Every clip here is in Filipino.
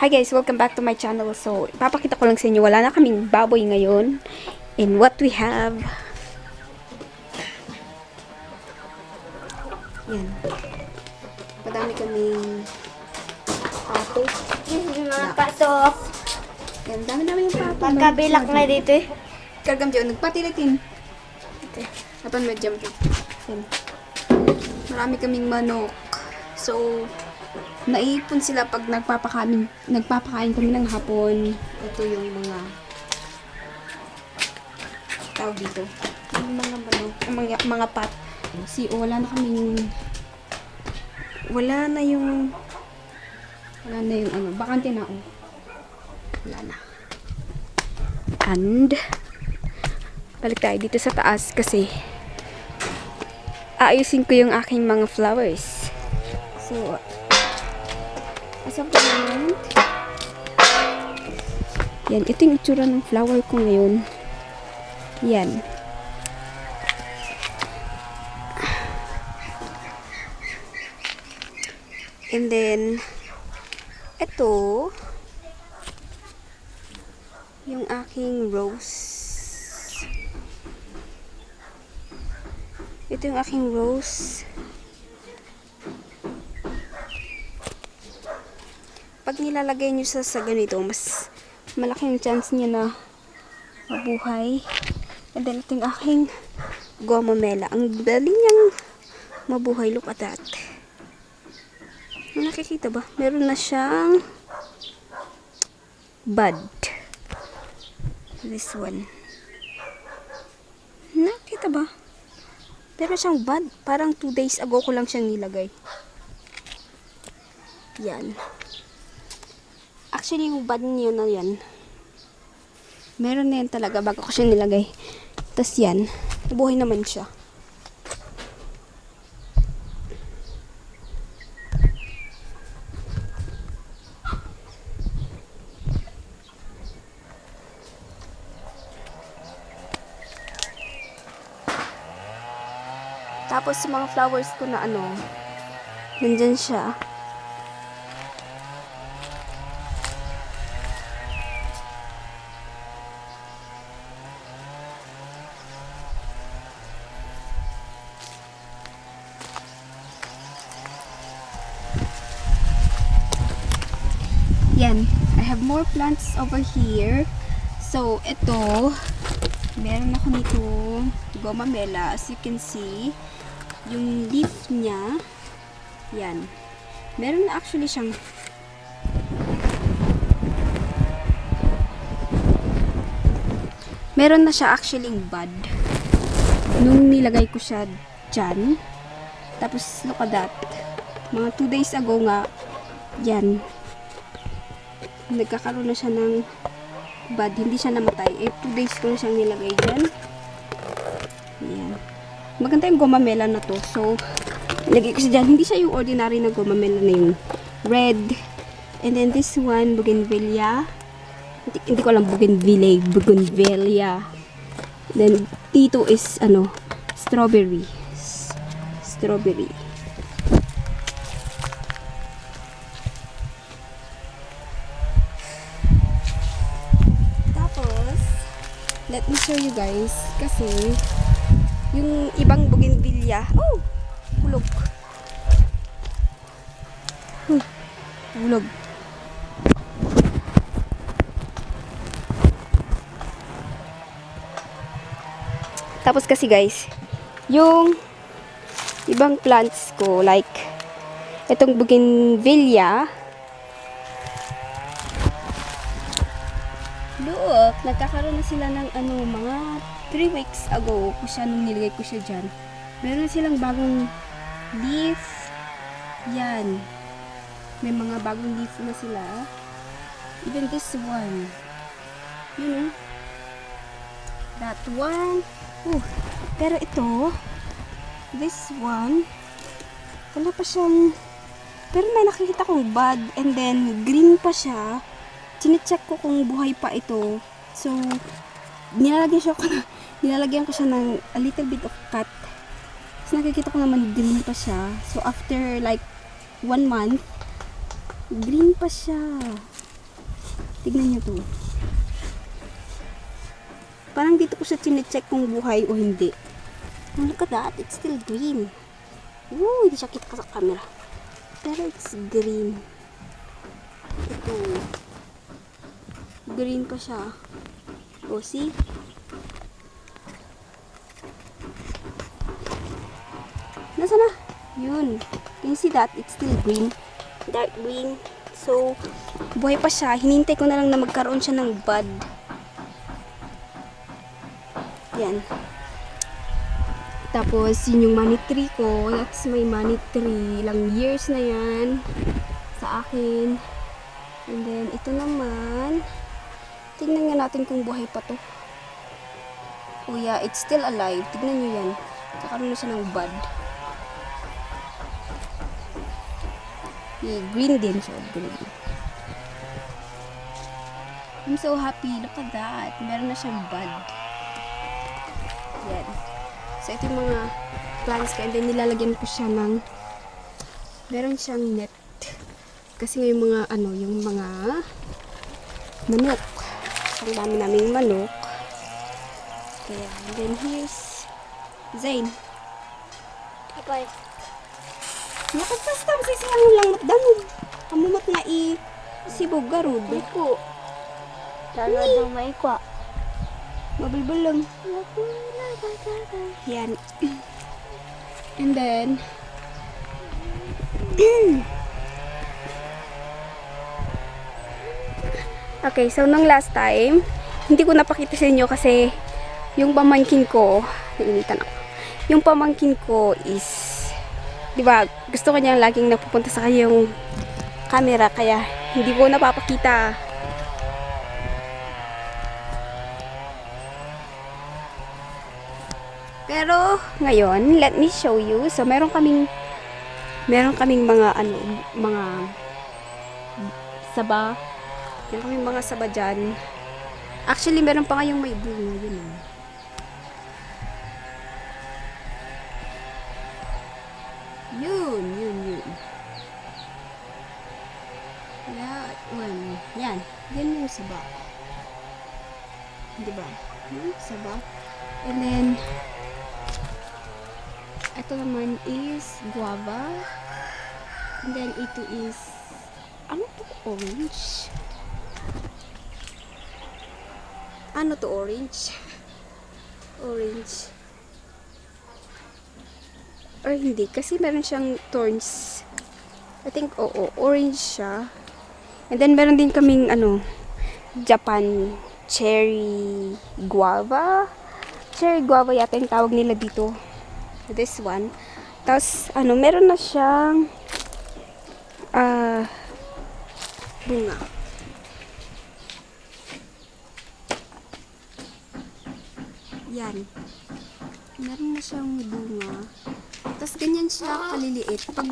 Hi guys, welcome back to my channel. So, ipapakita ko lang sa inyo, wala na kaming baboy ngayon. And what we have, yan. Madami kaming pato. Mga pato. Yan, dami-dami yung pato. Pagkabilak na dito eh. Kargam dyan, nagpatilitin. Apan may jump. Yan. Marami kaming manok. So, naipon sila pag nagpapakain kami ng hapon. Ito yung mga tawag dito. Yung mga manok, mga pat. Wala na yung bakante na oh. Wala na. And balik tayo dito sa taas kasi aayusin ko yung aking mga flowers. So, as of the moment, yan, ito yung itsura ng flower ko ngayon. Yan. And then, ito, yung aking rose. Ito yung aking rose. Pag nilalagay nyo sa ganito, mas malaki yung chance niya na mabuhay. And then, ito yung aking gomamela. Ang dali niyang mabuhay. Look at that. Nakikita ba? Meron na siyang bud. This one. Nakikita ba? Meron siyang bud. Parang 2 days ago ko lang siyang nilagay. Yan. Actually, yung bud niyo na yan, meron na yan talaga bago ko siya nilagay. Tapos yan, nabuhay naman siya. Tapos sa mga flowers ko na nandyan siya. Yan. I have more plants over here. So, ito, meron ako nito gomamela. As you can see, yung leaf niya, yan. Meron na actually siyang meron na siya actually bud. Nung nilagay ko siya dyan. Tapos, look at that. Mga 2 days ago nga, yan. Nagkakaroon na siya ng bud. Hindi siya namatay. 2 days ko na siyang nilagay dyan. Yan. Maganda yung gomamela na to. So, nilagay ko siya dyan. Hindi siya yung ordinary na gomamela na yung red. And then this one, bougainvillea. Hindi ko alam bougainvillea. Then, dito is, strawberry. Strawberry. Tapos, let me show you guys. Kasi, yung ibang bougainvillea, hulog. Hulog. Tapos kasi guys, yung ibang plants ko, like, itong bougainvillea, look, nagkakaroon na sila ng mga 3 weeks ago ko siya, nung nilagay ko siya dyan. Meron silang bagong leaf. Yan. May mga bagong leaf na sila. Even this one. You know? That one. Pero ito, this one, wala pa siyang, pero may nakikita kong bud, and then green pa siya. Chinecheck ko kung buhay pa ito. So, nilalagyan ko siya ng a little bit of cut. Tapos nakikita ko naman green pa siya. So, after like 1 month, green pa siya. Tignan nyo to. Parang dito ko siya chinecheck kung buhay o hindi. Oh, look at that. It's still green. Ooh, hindi siya kita sa camera. Pero it's green. Ito. Green pa siya. Oh, see? Nasaan na? Yun. Can you see that? It's still green. Dark green. So, buhay pa siya. Hinintay ko na lang na magkaroon siya ng bud. Yan. Tapos, yun yung money tree ko. That's my money tree. Ilang years na yan sa akin. And then, ito naman. Tingnan nga natin kung buhay pa to. Oh yeah, it's still alive. Tignan nyo yan. Kakaroon na siya ng bud. Green din siya. Green. I'm so happy. Look at that. Meron na siyang bud. Yan. So, ito yung mga plants ko. And then, nilalagyan ko siya ng meron siyang net. Kasi yung mga, yung mga manok. Ang dami naming manok. Kaya, and then here's Zayn. Apa? Nakapastam sa siyang lang matdanong. Kamumat na sibog garod. Iku. Sana daw may kwa. Mabalbal lang. Yan. And then, okay, so nung last time, hindi ko napakita sa inyo kasi yung pamangkin ko, nainitan ako. Yung pamangkin ko is, di ba, gusto ko niya laging napupunta sa kanyang camera, kaya hindi ko napapakita. Pero, ngayon, let me show you. So, meron kaming mga, mga saba. Meron kaming mga saba dyan. Actually, meron pa ngayong may bunga. Yun, oh. Yun. Yan. Yan yung saba. Diba? Yung saba. And then, ito naman is guava. And then, ito is, ano to? Orange. Ano to? Orange? Orange. Or hindi, kasi meron siyang thorns. I think, oo, orange siya. And then, meron din kaming, Japan cherry guava. Cherry guava yata yung tawag nila dito. This one. Tapos, meron na siyang bunga. Yan. Meron na siyang bunga. Tapos, ganyan siya kaliliit. Pag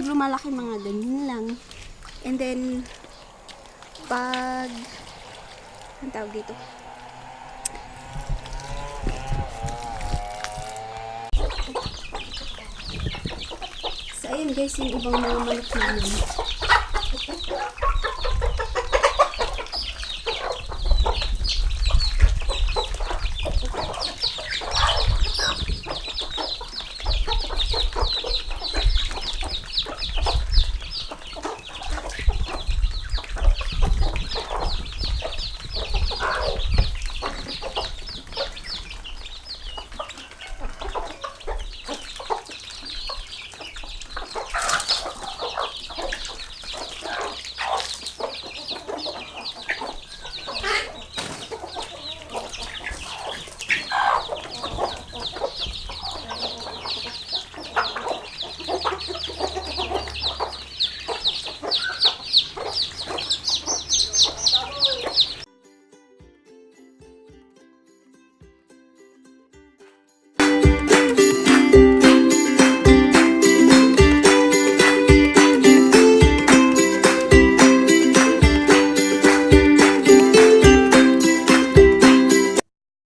lumalaki, mga ganyan lang. And then, pag, ang tawag dito? So, ayun guys, yung ibang mga manok namin.